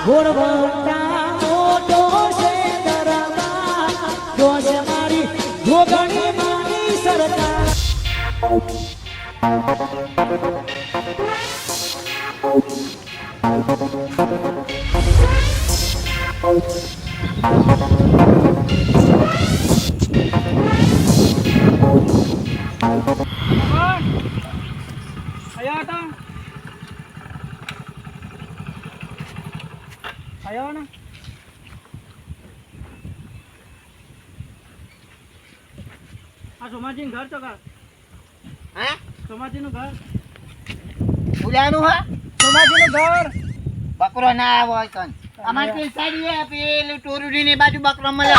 ઘોડવટા મોટો છે દરબાર જોશ મારી જોગણી માની સરકાર આયો ને આ સોમાજી ઘર તો કર હે સોમાજી નું ઘર ભૂલાનું હા સોમાજી નું ઘર બકરો ના આવ્યો હોય કન અમાર પે સાડી પેલું ટોરુડી ની બાજુ બકરો મળે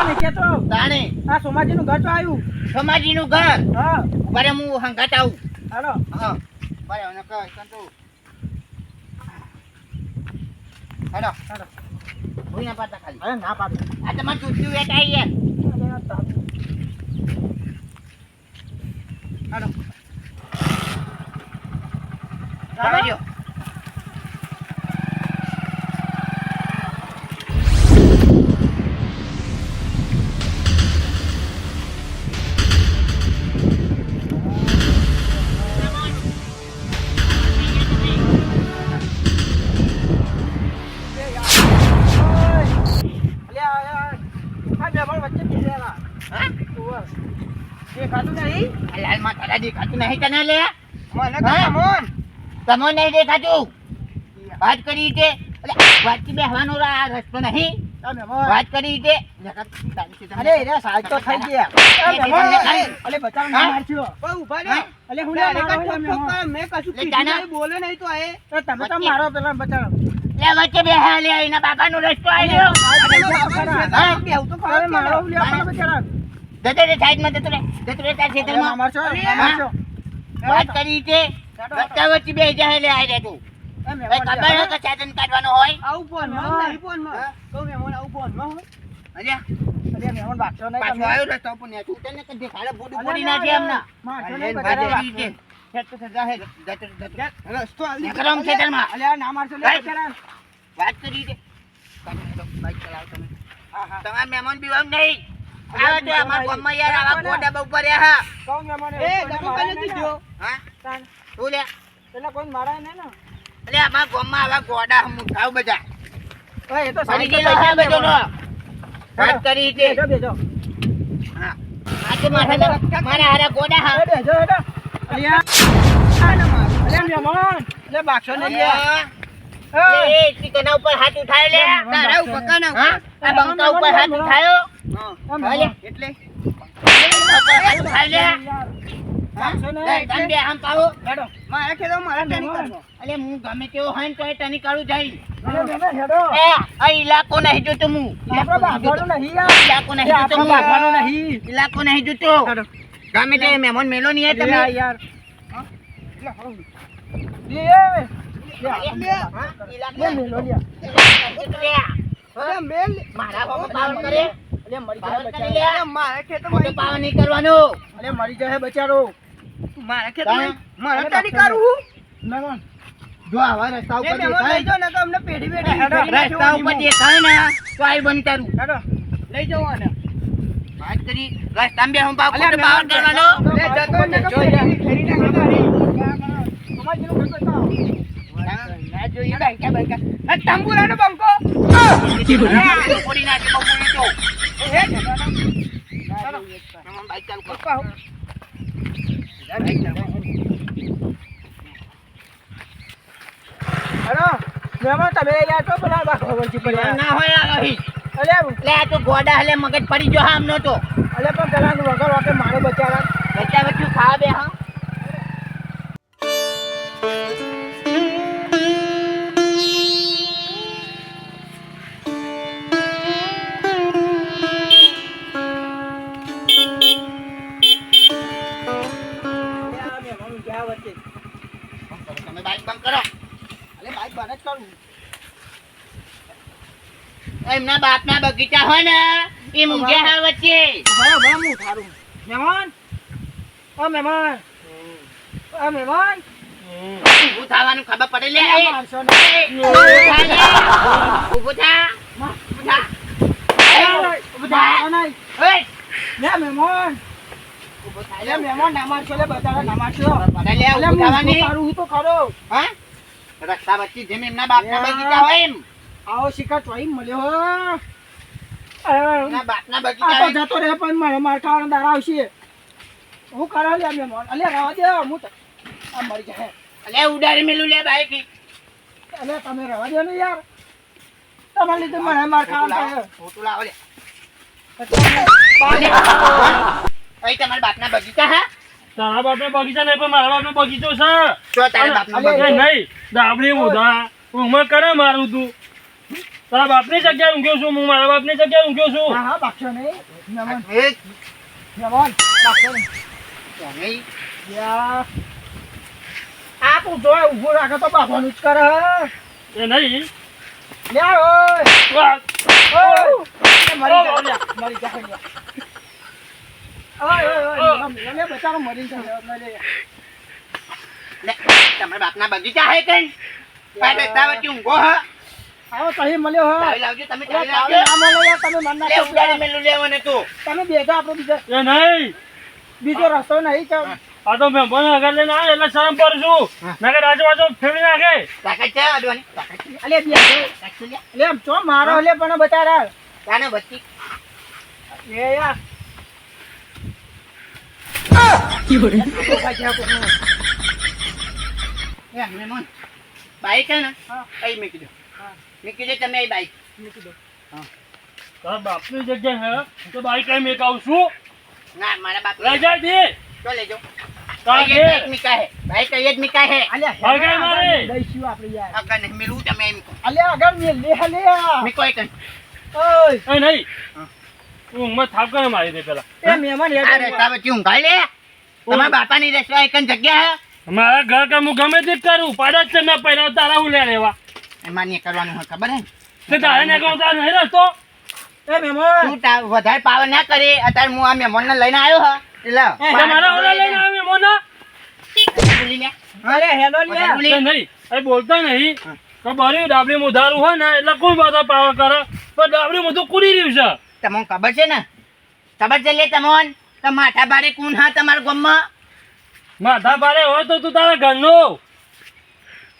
ને કેતો તાણે આ સોમાજી નું ઘર તો આવ્યું સમાજી નું ઘર હા બરે હું હંગાત આવું હાલો હા બરે મને કહે કંટુ હેડો હાલો ભૂઈ ના પાડતા ખાલી અરે ના પાડું આ તમાર ચૂટ્યું વેટાઈ યાર હાલો આવજો લાલ માં તારા દેખાતું નહીં તને લે મને કમોન તમો નહીં દેખાતું વાત કરી તે વાત થી બેહવાનો આ રસ્તો નહીં વાત કરી તે અરે રે સાહેબ તો થઈ ગયા અલે બચાવ ના મારજો ઉભા રે અલે હું મેં કશું કીધું બોલે નહીં તો એ તમે તો મારો પેલા બચાવ લે વચ્ચે બેહા લે એના બાપાનો રસ્તો આવ્યો બેહું તો ખરે મારો લે આપણા બચારા જતો રે સાઈડ માં જતો રે તાર ખેતરમાં મારજો વાત કરી તે રસ્તા વચ્ચે બેહી જાય લે આઈ રે તું ખબર હે કે સાધન કાઢવાનો હોય આવું ફોન માં નહીં ફોન માં તો મેમોન આવું ફોન માં અલ્યા અરે મેમોન બાકસો નહીં પાછો આવ્યો રસ્તા ઉપર ને તું તને કે દેખાડે બોડી બોડી ના છે એમના મારજો વાત નહીં કરી તે ખેત તો જાહે રસ્તો આલી કરમ ખેતરમાં અલે ના મારજો લે બચારા વાત કરી તે બાઈક ચલાવ તમે તમાર મહેમાન બીવામ નહીં આવે તો અમાર ગામમાં યાર આવા ગોડા બહુ પડ્યા હા કોણ મેમોન એ ડબો કને દીધો હા તાન તું લે પેલા કોઈ મારાય નહીં ને એટલે અમાર ગામમાં આવા ગોડા મુઠાવ બધા ઓય એ તો ફરી ગયેલો છે બધો નો વાત કરી તે બેજો બેજો હા આ તો મારા હારા ગોડા હા બેજો હેડો અલિયા આ ના માર અલે મેમોન લે બાકસો ને લે એ ચિકના ઉપર હાથ ઉઠાયો લે તારા ઉપર કના આ બંકા ઉપર હાથ ઉઠાયો હા એટલે હાથ ઉઠાયો લે બાકસો ને તમે બે આમ પાવો હેડો મારા ખેતો મારા ટેની કરવો અલે હું ગમે તેવો હોય તો ટની કાઢું જાય અલે મેમોન હેડો એ આ ઇલાકો નહીં જોતો હું આપણો બાગવાનો નહીં યાર ઇલાકો નહીં જોતો આપણો હું બાગવાનો નહીં ઇલાકો નહીં જોતો હેડો ગમે તે મહેમાન મેલો નહીં તમે યાર લે મેલ મારા બાપા પાવન કરે અલે મરી પાવન જાય કરી લે. બચારો મારા ખેતમાં મોટો પાવન નહીં કરવાનું અલે મરી જાય બચારો મારા ખેતમાં તાણ. મારા ટેની કરું મેમન જો આવા રસ્તા ઉપર એ મેમોન લઈ દેખાય જાઓ ને તો અમને પેઢી પેઢી રસ્તા ઉપર દેખાય ને તો આઈ બંધ તારું હેડો લઈ જાઓ આને વાત કરી રસ્તામાં બે હું પાવ અલ્યા ખોટો પાવન કરવાનો લે જતો ને તો ફેરી ના કરવાની સમાજનું ઘર બતાવો ના જોઈએ બેંકા બેંકા આ તંબુરાનો બંકો પડી નાખી બહુ બોલી તો હે જતો મહેમાન બાઈક ચાલુ કર પાહો હેડો મેમોન તમે યાર તો પેલા બાખો વળજી પડ્યા ના હોય આ રહી અલે એટલે આ તો ગોડા હલે મગજ પડી ગયો આમનો તો અલે પણ પેલા વગર વાકે મારે બચારા બચ્ચા બચ્ચું ખાવા બે હા મેમોન ક્યાં વચ્ચે તમે બાઈક બંધ કરો અલે બાઈક બને જ કરું એમના બાપના બગીચા હોય ને એ મૂંગ્યા હા વચ્ચે ભણો ભણો હું થારું મહેમાન ઓ મહેમાન ઓ મહેમાન ઊભું થવાનું ખબર પડે લે અલ્યા મારશો નહીં. ઊભું થા ઊભું થા ઊભું થા મારશો નહીં. ઓય લે મહેમાન. ઊભું થા લે મહેમાન ના મારશો લે બચારા ના મારશો. પડે લે અલ્યા ઊભું હું થવાની તો કરું તો ખરો. હા રસ્તા વચ્ચે જેમ એમના બાપના બગીચા હોય એમ આવો શિકાર ચોઈ મળ્યો હો. અરે, એમના બાપના આ બગીચા તો હોય. જતો રહે પણ મારે માર ખાવાનો દાડા આવશે. હું કરો લે મહેમાન. અલ્યા રહેવા દે હું તો આ મરી જાય. અલે ઉડાડી મેલું લે બાઈક અલ્યા તમે રહેવા દો ને યાર. તમારા લીધે મને માર ખાવાનો થાય. ફોટો લાવો લે બાપ. અહીં તમારા બાપના બગીચા હા તારા બાપનો બગીચા નહીં પણ મારા બાપનો બગીચો છે જો તારા બાપના અલે, એ બગીચા નહીં ડાબડી મુધા ઊંઘમાં કરે મારું તું તારા બાપની જગ્યાએ ઊંઘ્યો છું હું મારા બાપની જગ્યાએ ઊંઘ્યો છું હા હા બાક્ષો નહીં. મહેમાન એ મહેમાન બાક્ષો નહીં. નહીં યાર આ તું જો ઊભો રાખે તો બાપવાનું જ કરે હે. એ નહીં લે ઓય. વાહ, મરી જાય લે. મરી જાય લે. ઓય ઓય ઓય લે બચારો મરી જાય લે. લે તમારા બાપના બગીચા હે કઈ પાડે તાવતી ઊંઘો હા આવો તહી મળ્યો હે. ચાવી લાવજો તમે અરે ચાવી ચાવી લાવજો ના મળે યાર, તમે મન ના લે ઉડાડી કરશો. મેલું લેવાને તું તમે બેઠો આપણો એ નહીં બીજો રસ્તો નહીં કે આ તો મેં મને આગળ લઈને આવે એટલે શરમ પર છું નકર આજુબાજુ ફેરવી નાખે તાકાત છે અડવાની તાકાત છે અલે બેઠો તાકાત લે અલે આમ ચો મારો લે પણ બચારા તાને બચ્ચી એ યાર એ મેમન બાઈક હે ને હા. અહીં મૂકી દો હા. મૂકી દો તમે અહીં બાઈક મૂકી દો. તારા બાપની જગ્યાએ હે તો બાઈક કઈ મેક આવશું ના મારા બાપ લઈ જાય દે તો લેજો તારા અહીં બાઈક ઘેર. મીકા હે બાઈક અહીં જ મીકા હે અલ્યા ભાઈ કઈ મારે? દઈશું આપણે યાર. અગર નહીં મેલું તમે અહીં મૂકો અલ્યા આગળ મે લે લે મીકો એક ઓય એ નહીં હા. ઊંઘમાં થાપ કરે મારી દે પેલા એ મહેમાન આ રસ્તા વચ્ચે ઊંઘાઈ લે તમારા બાપાની રસ્તા એક જ જગ્યા હે મારા ઘર કામ હું ગમે તે જ કરું પાડા જ છે મેં પહેલા તારા હું લે લેવા એમાં નહીં કરવાનું હોય ખબર હે તે તારે ને કહું તારે નહીં રસ્તો એ મહેમાન તું વધારે પાવર ના કરે અત્યારે હું આ મહેમાનને લઈને આવ્યો હા એટલે તમારા ઓલા લઈને આવે મોના બોલી લે અરે હેલો લે વધારે બોલી. એ નહીં એ બોલતા નહીં હા. તો બરી ડાબલી મુધારું હોય ને એટલે કોઈ બધા પાવર કરે તો ડાબલી મુધું કુડી રહ્યું છે તમને ખબર છે ને ખબર છે લે તમોન તો માથા ભારે કોણ હા તમારા ગામમાં માથા ભારે હોય તો તું તારા ઘરનો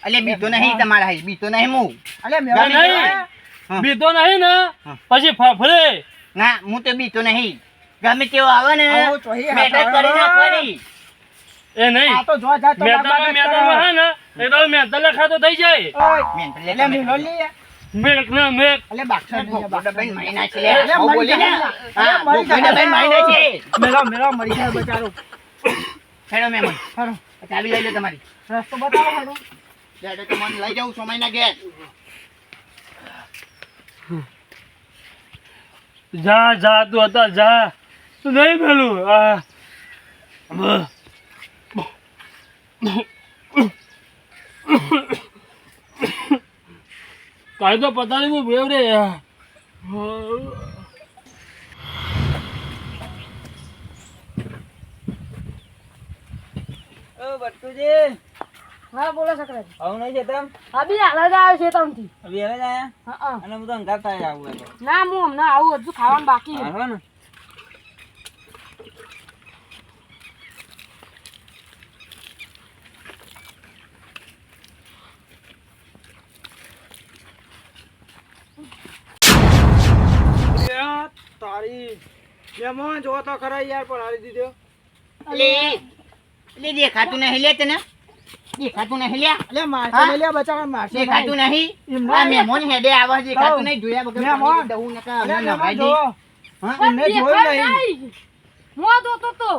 એટલે બીતો નહીં તમારા હાઈ બીતો નહીં હું અલે ના, મહેમાન નહીં. હા. બીતો નહીં ને હા. પછી ફફરે ના હું તો બીતો નહીં ગમે તેવો આવે ને આવો ચોહી મેટર હાથ કરી નાખવાની એ નહીં આ તો જો જા તો મેદાનમાં મેદાનમાં હે ને એટલે મેદા લખાતો થઈ જાય ઓય મેં તો લે એટલે તમે મેલો લે મેક ને મેક અલે બાક્ષો નહીં ભોગો બેન મહિના છે લે અલે આવું બોલી ને મરી જાય. હા અલે મરી ભોગો બેન જાય. મહિના છે મેલો મેલો મરી જાય બચારો હેડો મેમન હારો ચાવી લઈ લો તમારી રસ્તો બતાવો હારો લેડો તો મને લઈ જાઉં સમયના ઘેર જા જા તું હતા જા તું નહીં પેલું આ કાંઈ તો પતા નહીં હું બેવ રે ઓ બટુજી હા બોલો સકરાજી આવું નહીં છે તમ હા બી હાલ જ આવ્યો છે તમથી હવે હવે આયા હા અને હું તો અંગાત થાય આવું લાગે ના હું હમણાં આવું હજુ ખાવાનું બાકી છે. હાલો ને તારી મહેમાન જો તો ખરા યાર પણ હારી દીધો એટલે દેખાતું નહીં લે તને દેખાતું નહીં લે અલે મારશે હા? નહીં લે બચારા મારશે દેખાતું નહીં. નહીં એમ આ નહીં. મહેમાન હેડે આવા દેખાતું કહું. નહીં જોયા વગર મહેમાન. પાણી દઉં નકા અલે હમણાં મહેમાન નવાઈ દઈ. જો હા? એમને જોયું દેખાય નહીં. નહીં. મોં ધોતો તો.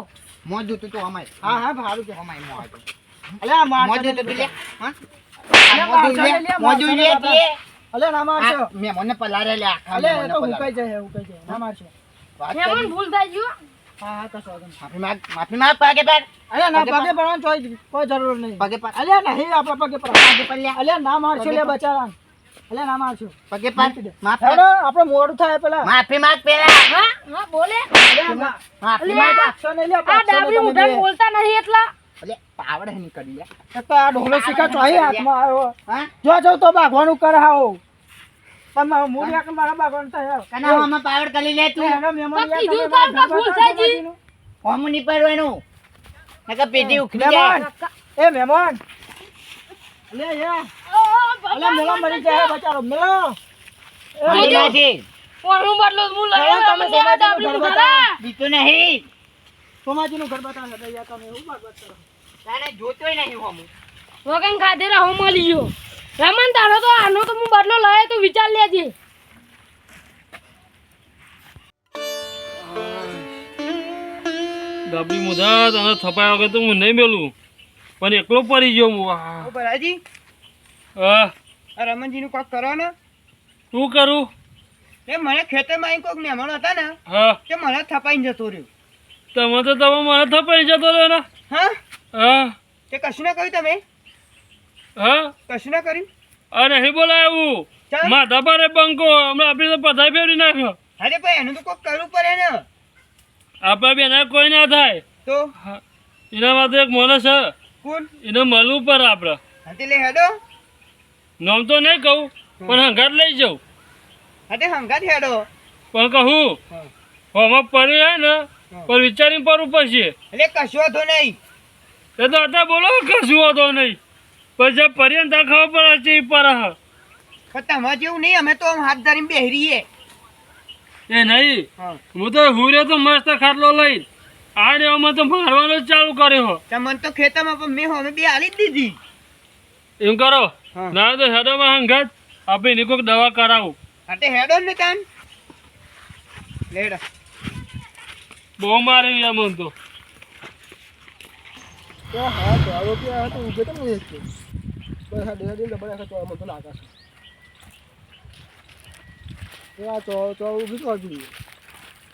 મોં ધોતું તું અમાય. હા હા સારું કે અમાય મોં હતું. અલે આ મોં મારશે ધોતું તું લે. હા? અલે આ મોં ધોઈ મારશે લે. નહીં લે, મોં ધોઈ લે મારશે તે. નહીં. અલે ના મારશો આ મહેમાનને પલારે લે આખા અલે એ મહેમાનને તો પલારે. ઉકાઈ જાય ઉકાઈ જાય ના મારશો વાત મહેમાન કરી. ભૂલ થઈ ગયું. હા હા કશો વાંધો નહીં. માફી માંગ પગે પર. અલે ના પગે પગે પડવાનું કોઈ જરૂર નહીં પગે પર. અલે નહીં આપણે પગે પગે પડ પર લે. અલે ના મારશો પગે લે પર. બચારા અલે ના મારશો પગે પર. માફ હેડો આપણે મોડું થાય પેલા માફી માંગ પેલા. હા હા બોલે અલે ના માફી અલે માંગ. આ પાકશો નહીં લે આ પાકશો નહીં ડાબરી તમે ઉઠાણ બે. બોલતા નહીં એટલા એટલે પાવડે નહીં કરી લે એક તો આ ઢોલો શીખા ચોહી હાથમાં આવ્યો હા જો જો તો ભાગવાનું કરે હાઓ પણ મૂળ એક મારા ભાગવાનું થાય કનાવામાં પાવડ કરી લે તું એનો મહેમાન તો કીધું તાર કા ભૂલ થઈ ગઈ. હોમ નહીં પડવાનું નકર પેટી ઉખડી જાય મહેમાન એ મહેમાન લે યા અલે મેલો મરી જાય બચારો મેલો મળી નાખી ઓનું બદલો હું લઈ હવે તમે તમે યાદ સોમાજીનું આપણી ઘર ઘરે. બીતો નહીં સોમાજીનું ઘર બતાવો એટલે યા તમે એવું વાત કરો તારે જોતોય નહીં હોમ વગન ખાધેલા હું મળી ગયો રમન તારો તો આનો તો હું બદલો લઈ તું વિચાર લેજે. ડાબડી મુદા તને થપાયા વગર તો હું નહીં મેલું પણ એકલો પડી ગયો હું વાહ. ઓ બરાજી હા આ રમણજીનું કોક કરો ને શું કરું એ મને ખેતરમાં અહીં કોક મહેમાન હતા ને હા કે મને થપાઈને જતો રહ્યો તમે તો તમે મને થપાઈ જતો રહ્યો ને હા હા તે કશું ના કર્યું તમે હા કશું ના કર્યું આ નહીં બોલાયું ચાલ. માથા પર બંકો હમણાં આપણી તો પથાઈ ફેરવી નાખ્યો અરે ભાઈ એનું તો કોક કરવું પડે ને આપણા બેના કોઈ ના થાય તો એના માટે એક માણસ છે કોણ એને મળવું પડે આપણે હાથે લે હેડો નામ તો નહીં કહું પણ હંગાત લઈ જાઉં હાથે હંગાત હેડો પણ કહું હોમાં પડી હે ને પણ વિચારીને પડવું પડશે એટલે કશું વાંધો નહીં એ તો અત્યારે બોલો કશું હોતો નહીં પણ જે પર્યંત ત્યાં ખબર પડે છે એ પર હા પણ તમારે જેવું નહીં અમે તો આમ હાથ ધરીને બેહી રહીએ એ નહીં હા હું તો હુરે તો મસ્ત ખાટલો લઈ આ રેવામાં તો મારવાનો જ ચાલુ કર્યો તમને તો ખેતરમાં પણ મેં અમે બે આલી જ દીધી એમ કરો હા. ના તો હેડોમાં હંગાત આપણે એની કોઈક દવા કરાવું હાથે હેડો ને તાન લેડ બહુ મારે એમ તો હા તો આરોપી તો ઉભે તો નહીં બસ આ ડેડી લબડા ખાતો આમ તો લાગે છે આ તો ઉભી તો જોઈએ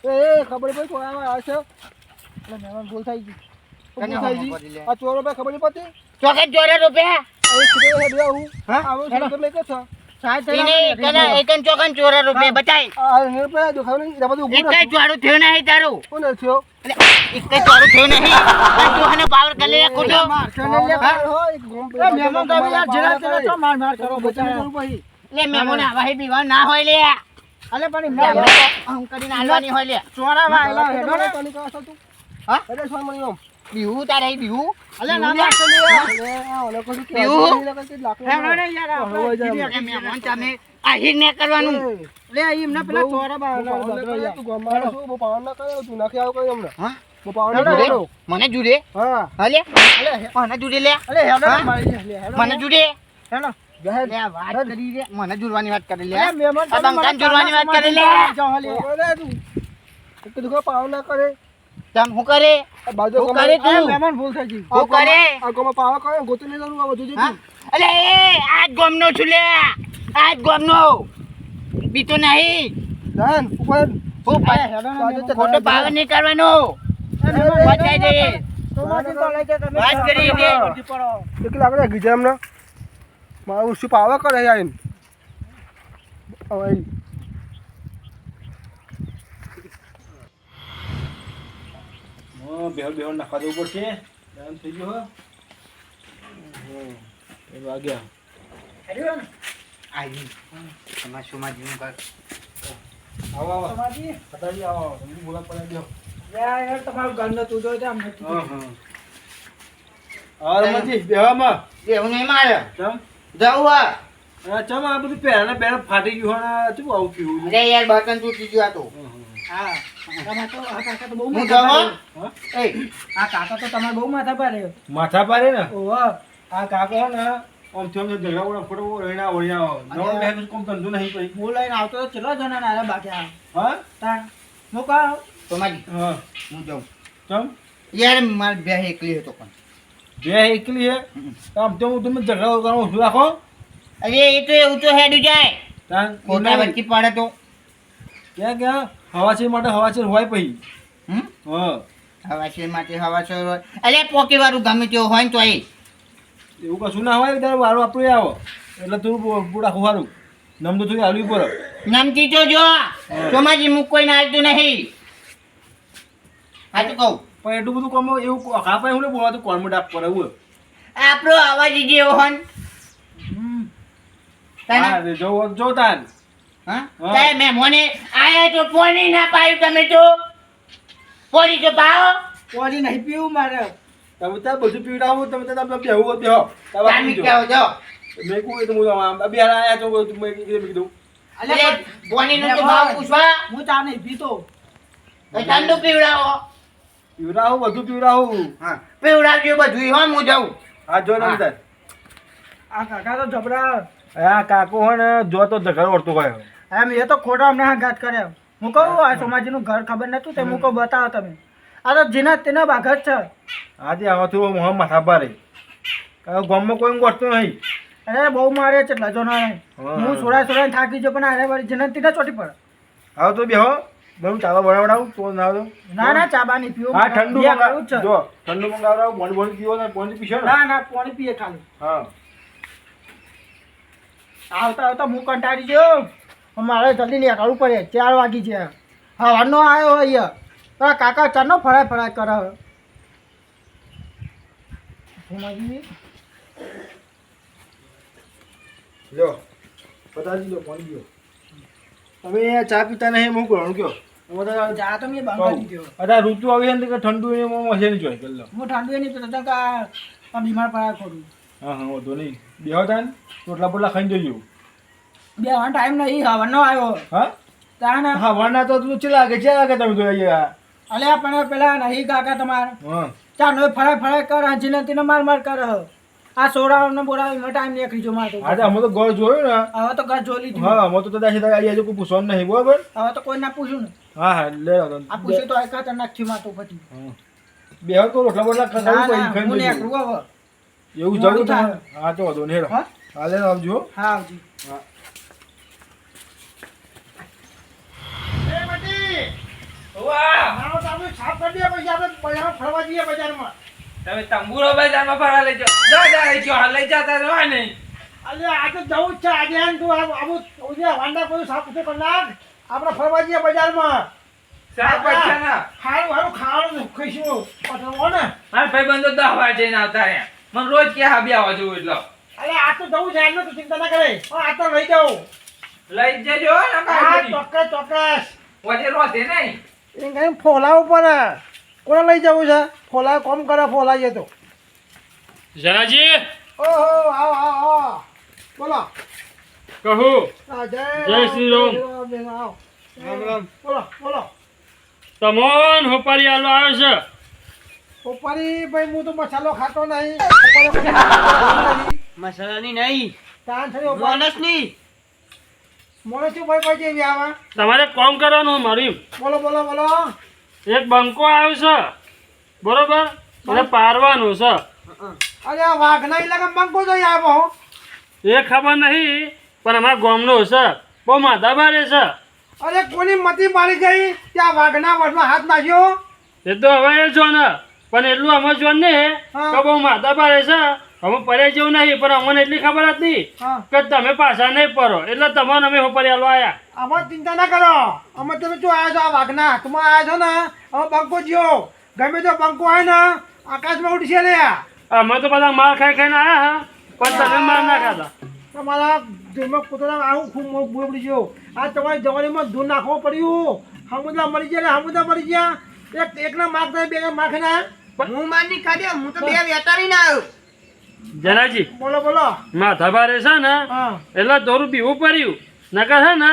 એ ખબર પડી તો આ છે એટલે મહેમાન ભૂલ થઈ ગઈ ભૂલ થઈ ગઈ આ ચોરો ભાઈ ખબર નહીં પડતી ચોકે જોરે રૂપિયા હવે ખબર હે દેવું હા આવો છે મેં કે છે સાહેબ એને કના એકન ચોકન ચોરે રૂપિયા બતાય આ ને પે દેખાવ નહીં એ બધું ઊભું એક કઈ ચોરું થયું નહીં તારું કોને થયો એક કઈ ચોરું થયું નહીં તું હને પાવર કરી લે ખોટો મહેમાન તો યાર જરા જરા તો માર માર કરો બચારા પછી લે મેમોને આવા બીવા ના હોય લે અલે પણ મેમો હમ કરીને હાલવાની હોય લે ચોરા વાયલા હેડો ને તને કહો છો તું હા અરે સોન મણી ઓમ બીહુ તારે બીહુ અલે ના ના ચલે અલે ઓલે કોઈ કે હેડો ને યાર એ મેમોન તમે આહીર ને કરવાનું લે ઈમ ના પેલા ચોરા બાયલા બદરો યાર તું ગમાડો છો બો પાવન ના કરે તું નાખી આવ કઈ અમને હા બો પાવન ના કરે મને જુડે હા હાલે મને જુડે લે અલે હેડો ને મારી લે હેડો મને જુડે હેડો લે વાત કરી લે મને જુડવાની વાત કરી લે અલે મહેમાન આ બંકાન જોડવાની વાત કરી લે જાઓ લે તું તું પાવન ના કરે તમ હું કરે બાજુ હું કરે તું? મહેમાન ભૂલ થઈ ગઈ હું કરે આ ગોમાં પાવા કરે ગોતું નહીં કરું આ બધું હા? જો અલે આજ ગોમનો છું લે આજ ગોમનો બીતો નહીં ધન ઉપર હું ખોટો પાવર નહીં કરવાનો બચાઈ દે વાત કરી દે કેટલા આપણે ગીજા એમને મારું શું પાવા કરે યાર એમ હવે બેહો બેહો નાખવા દેવું પડશે એમ થઈ ગયો એ વાગ્યા આવી તમાર સુમાજીનું ઘર આવો આવો સમાજી પતાવી આવો તમને બોલા પડે દેહો યાર તમારું ઘર ન તું જોઈ આમ નથી હા હા રમાજી બેહવામાં એવું નહીં મારે ચમ જવું હા ચમ આ બધું પહેલા બેન ફાટી ગયું ને શું આવું થયું અરે યાર બટન તૂટી ગયું આ તો હા તમાર તો આ કાકા તો બહુ હું માથા જવા ભારે. એ આ કાકા તો તમારે બહુ માથા પાડે માથા પારે ને ઓહો આ કાકો ને આમ થયો ને ઝઘડા ઓળા ફોટો ઓળીના નવો બેન કોમ ધંધો નહીં પછી હું લઈને આવતો તો ચલો જણા ના બાકી આ હા તાણ હું કહું સોમાજી હા હું જાઉં ચમ યાર માર બે એકલી હતો પણ બે એકલી હે આમ તો હું તમે ઝઘડા ઓળા શું રાખો અરે એ તો એવું તો હેડું જાય તાન ખોટા વચ્ચે પડે તો ક્યાં ક્યાં હવાચીર માટે હવાચીર હોય પછી હમ હા હવાશેર માટે હવાશેર હોય અરે પોકી વાળું ગમે તેવું હોય ને તો એ એવું કશું ના હોય ત્યારે વારું આપણું આવો એટલે થોડું પૂરા ખોવારું નમ તો થોડી હાલવી પડે નમતી તો જો સોમાજી મુક કોઈને આવતું નહીં સાચું કહું પણ એટલું બધું કોમ એવું કાપાય હું બોલાતું કોણ ડાક પર એવું આપણો અવાજ જેવો હન હા જો તાન હા તારે મહેમાને આયા તો પોણી ના પાયું તમે તો પોણી તો પાઓ પોલી નહીં પીવું મારે તમે તાર બધું પીવડાવું તમે તાર બેહવું હોય બેહો તામી કેવો જો મેં કહું તો હું બે આયા તો મેં કીધું અલે પોણી નો તો ભાવ પૂછવા હું ચા નહીં પીતો તો ઠંડુ પીવડાવો પીવડાવું બધું પીવડાવું હા પીવડાવજો બધું હો હું જાઉં હા જો ને તાર આ કાકા તો જબરા હા કાકો હે ને જો તો ઘર ઓળતો ગયો એમ એ તો ખોટો અમને ઘાત કર્યો હું કહું આ સોમાજીનું ઘર ખબર નતું તે હું કહું બતાવો તમે આ તો જેના તેના ભાગ જ છે આજે આવાથી મોહ માથા પારે ગામમાં કોઈ ગોઠતું નહીં અરે બહુ મારે છે એટલા જો ના હું સોડા થાકી ગયો પણ અરે વાળી જેના તેના ચોટી પડે આવો તો બેહો બહુ ચાવા બનાવડાવું તો ના દો ના ચા નહીં પીવું હા ઠંડુ બે કરવું જ છે. જો ઠંડુ મંગાવડાવું બોન બોન પીવો ને બોન પીશો ને ના પાણી પીએ ખાલી હા આવતા હું કંટાળી ગયો મારે જલ્દી નીકળવું પડે 4 વાગી છે હવાનો આવ્યો અહીંયા તો આ કાકા ચાનો ફરાય કરાવે સોમાજી લો બતાજી લો પાણી પીઓ તમે ચા પીતા નહીં હું કોણ કયો જા તો મેં બંધ કરી દીધો અરે ઋતુ આવી ને કે ઠંડુ એમાં મશે નહીં જોઈ પેલો હું ઠંડુ નહીં પીતો તો આ બીમાર પડ્યા ખોટું હા વાંધો નહીં બેહો તાન રોટલા બોટલા ખાઈને જોજો બે વાર ટાઈમ નહીં હવાનો આવ્યો હા તાને હા વાના તો તું ચલા કે તમે જોઈએ અલે પણ પેલા નહીં કાકા તમારે હા ચાનો ફરાય કર હાજીને તેને માર કર આ સોડાનો બોરાનો ટાઈમ નીકળી જો માર તો આજે અમે તો ઘર જોયું ને હવે તો ઘર જોઈ લીધું હા અમે તો દાસી દાઈ આજે કોઈ પૂછવાનું નહીં બરાબર હવે તો કોઈ ના પૂછ્યું ને હા હા લે આવો આ પૂછ્યું તો આ કાતર નાખ્યું માં તો પછી બેહો તો રોટલા બોટલા ના, ખાઈ ના, હું ખાઈને નીકળું હવે એવું મોડું જરૂર થાય. હા તો વાંધો નહીં હેડો. હા? હા લે આવજો હા આવજી હા સાફ કરી દે પછી આપણે ફરવા જઈએ બજારમાં તમે તંબુરો બજારમાં ફરવા લઈ જાઓ લઈ જાઓ લઈ જતા રહો નહીં અલે આજે જવું જ છે આજે એમ તું આવું વાંડા કોઈ સાફ સુથરું કરી નાખ આપણે ફરવા જઈએ બજારમાં સાહેબ બચ્ચા ના ખાવાનું ખાવાનું ખાઈશું પટવો ને મારા ભાઈબંધો 10 વાગે જઈને આવતા રહ્યા મને રોજ કે હાબી આવવા જવું એટલે અરે આ તો જવું છે એમને તો ચિંતા ના કરે આ તો લઈ જાઉં લઈ જજો હા ચોક્કસ વજે રોતે નહીં એ કઈ ફોલા ઉપર કોને લઈ જવું છે ફોલા કોમ કરે ફોલા છે તો જનાજી ઓહો આવો બોલો કહું જય શ્રી રામ. રામ બોલો તમોન હોપારી આલો આવ્યો છે ઉપરી ભાઈ હું તો મસાલો ખાતો નહીં મસાલાની નહીં તાન થયો માણસની મોણો શું ભાઈ કોઈ જેવી આવા તમારે કોમ કરવાનું મારું બોલો એક બંકો આવ્યો છે બરોબર અને પારવાનું છે અરે આ વાઘ ના ઇલાકા બંકો જોઈ આવ્યો એ ખબર નહીં પણ અમારા ગામનો છે બહુ માથા ભારે છે અરે કોની મતી મારી ગઈ ત્યાં વાઘના વડમાં હાથ નાખ્યો એ તો હવે એ જો ને પણ એટલું અમે જો ને હા. કે બહુ માથા ભારે છે અમે પડે જેવું નહીં પણ અમને એટલી ખબર હતી હા કે તમે પાછા નહીં પડો એટલે તમને અમે હોપારી આલો આવ્યા આમાં ચિંતા ના કરો અમે તમે શું આવ્યા છો આ વાઘના હાથમાં આવ્યા છો ને હવે બંકો જ્યો ગમે તો બંકો આવે ને આકાશમાં ઉડશે લે અમે તો બધા માર ખાઈને આવ્યા હા પણ તમે માર ના ખાતા તમારા ધૂળમાં પોતાના આવું ખૂબ બોબડી ગયો આ તમારી જવાનીમાં ધૂળ નાખવું પડ્યું હમુદા મરી ગયા એકના માર્ક થાય બે માર્ક ના હું મારની ખાધ્યો હું તો બે વેટારી ના આવ્યો જનાજી બોલો માથા ભારે છે ને હા એટલે થોડું પીવું પડ્યું નકર છે ને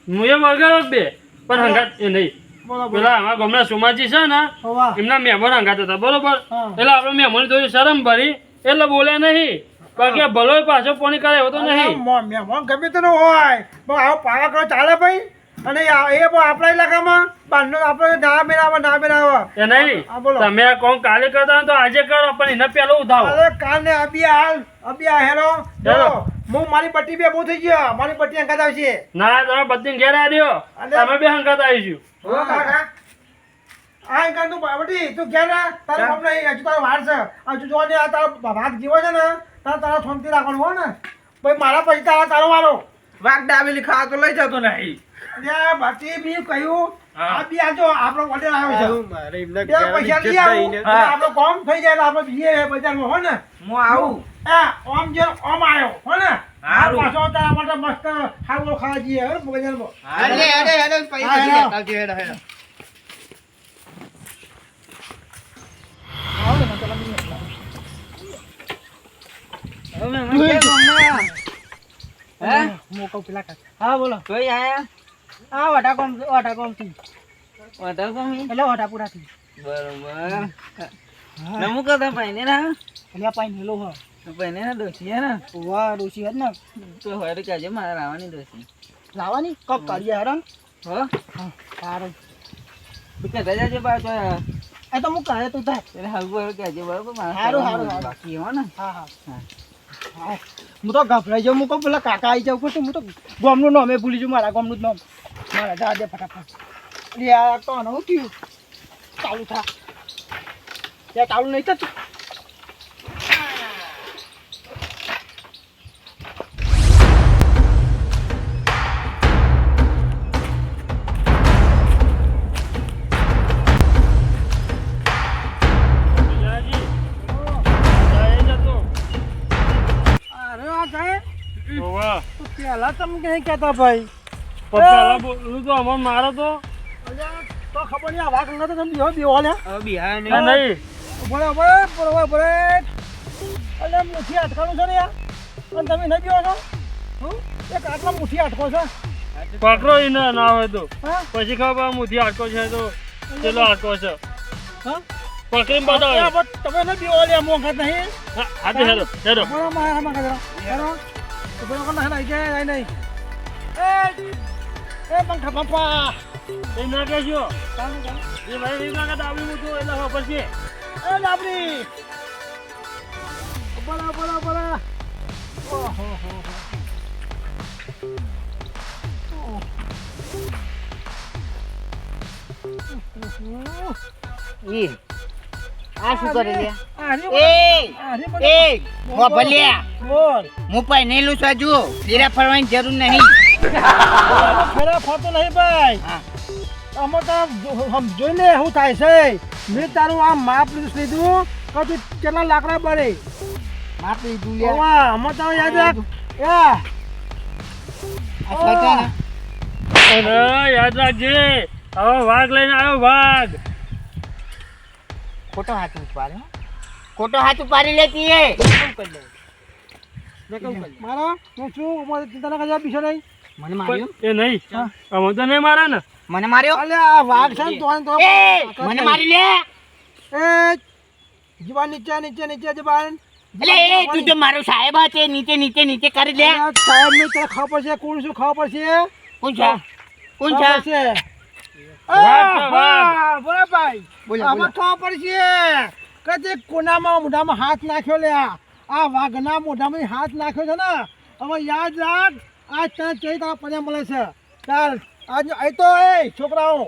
હું એ વળગાડો જ બે પણ હંગાત એ નહીં બોલો પેલા અમારા ગામના સુમાજી છે ને હોવા એમના મહેમાન હંગાત હતા બરોબર હા. એટલે આપણે મહેમાન થોડી શરમ ભરી એટલે બોલ્યા નહીં બાકી આ ભલો પાછો પોણી કરે એવો તો નહીં મહેમાન ગમે તે હોય પણ આવો પાવા કરો ચાલે ભાઈ અને એ પણ આપણા ઇલાકામાં બહારનો આપણે ના મેળાવે એ નહીં હા, બોલો. તમે આ કોણ કાલે કરતા હોય તો આજે કરો પણ એને પેલો ઉધાવો અરે કાલને અબિયા હેલો હેલો. હું મારી પટ્ટી બે બહુ થઈ ગયો મારી પટ્ટી અંકાત આવશે ના તમે બધી ઘેર આવ્યો અલે. તમે બે હંગાત આવીશું હો કાકા આ અંકાત તું બટી તું ઘેર ના તારું કામ નહીં હજુ તારો વાર છે હજુ જો ને આ તારો ભાગ જીવો છે ને તારા થોમતી રાખવાનું હો ને ભાઈ મારા પછી તારો વારો વાઘ ડાબેલી ખાવા તો લઈ જતો નહીં અલ્યા બાકી બી કહ્યું હા. આ બી આજો આપણો ઓર્ડર આવ્યો છે મારે એમને બે પૈસા લઈ આવું હા. આપણો કામ થઈ જાય એટલે આપણે બીજે બજારમાં હો ને હું આવું ઓમ જે ઓમ આવ્યો હો ને હારું. પાછો તારા માટે મસ્ત ખાવું ખાવા જઈએ હો બજારમાં અરે અરે અરે પૈસા હા, લેતા આવજો, હેડો હેડો મોકો પેલા કાકા. હા બોલો કોઈ આયા આ વટાકોમ થી વાટા કોમી એટલે વટાપુરા થી બરોબર નમુ કદા પાઈને ના એટલે પાઈ નેલો હો પાઈને ના દોશી ને વાહ ડોસી હદ ને તો હોય તો કહેજે મારે રાવાની દોશી લાવવાની કપ કાઢીએ હેરાન હો હા સારું બીકે રજા જે બાર તો એ તો હું કહે તું થાય એટલે હલવો કહેજે બરોબર મારે હારું, કરવાનું હારું, બાકી હો ને હા હા હું તો ગભરાઈ જાઉં હું કહું પેલા કાકા આવી જાઉં છું હું તો ગામનું નામ એ ભૂલી જાઉં મારા ગામનું જ નામ મારા જા દે ફટાફટ એટલે આ તો આનું શું થયું ચાલુ થા ત્યાં ચાલુ નહીં થતું વિજયાજી, જાય જતો. અરે આ સાહેબ ઓવા. તો પહેલા તમે કઈ કહેતા ભાઈ પણ પહેલા બોલું તો અમને મારો તો અલ્યા, તો ખબર નહીં આ વાઘ અંગા તો તમે બેહો બેહો ને હવે બિહાર ને નહીં બરાબર એટલે મુઠ્ઠી અટકાનું છે ને યાર અને તમે નહીં બેહો છો હં? એક આટલા મુઠ્ઠી અટકો છે પકડો ઈ ના હોય તો હા પછી ખબર મુઠી આટકો છે તો ચેલો આટકો છે હા પકડીને બતાવો. તમે નહીં બેહો લે મોંઘા નહીં હા, હાથે હેડો હેડો. બરાબર મારા માં કરા હેરો તો બરાબર ના હેરાઈ જાય નહીં એ પંખા પપ્પા એ ના કહેજો એ ભાઈ ના કે ડાબી મૂકજો એટલે ખબર છે. એ ડાબરી બરાબર ઓહો હો ઈ આ શું કરે લે આરી એ એ હો ભલ્યા બોલ હું પહેરેલું છું હજુ ફેરા ફરવાની જરૂર નહીં ફેરા ફરતો નહીં ભાઈ હા. અમે તો જોઈને શું થાય છે મેં તારું આમ માપ લીધું કે તું કેટલા લાકડા બળે માપ લીધું વાહ અમે તો યાદ રાખ એ અને યાદ રાખજે હવે વાઘ લઈને આવ્યો વાઘ. ખોટો હાથ ઉપાડે ખોટો હાથ ઉપાડી લેતી એ મારો હું છું અમારે ચિંતા ના કરજો બીજો નહીં મને માર્યો એ નહીં અમે તો નહીં મારા ને. મને માર્યો અલે આ વાઘ છે ને તો એ મને મારી લે એ જીવાન નીચે જીવાન એટલે એ તું તો મારો સાહેબ છે નીચે કરી લે સાહેબ ને તને ખબર પડશે કોણ શું ખબર પડશે કોણ છે કોણ છે ખબર છે વાઘ છે, વાઘ. બોલે ભાઈ બોલો, આમાં ખબર પડશે કે તે કોનામાં મોઢામાં હાથ નાખ્યો લે આ વાઘના મોઢામાં હાથ નાખ્યો છે ને હવે યાદ રાખ આજ તને ચઈ તારા પર્યા મળે છે ચાલ આજ અહીં તો એ છોકરાઓ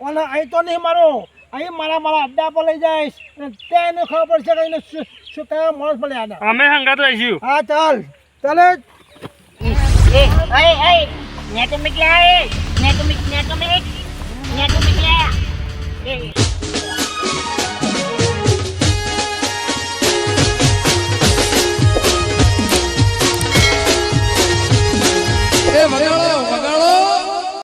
ઓને અહીં તો નહીં મારો અહીં મારા અડ્ડા પર લઈ જઈશ અને તેને ખબર પડશે કે એને શું કયા માણસ મળે આને અમે હંગાત રહીશું. હા ચાલ ચાલે એ એ એ ને તો મિકલા એ ને તો મિક ને તો મિક ને તો મિકલા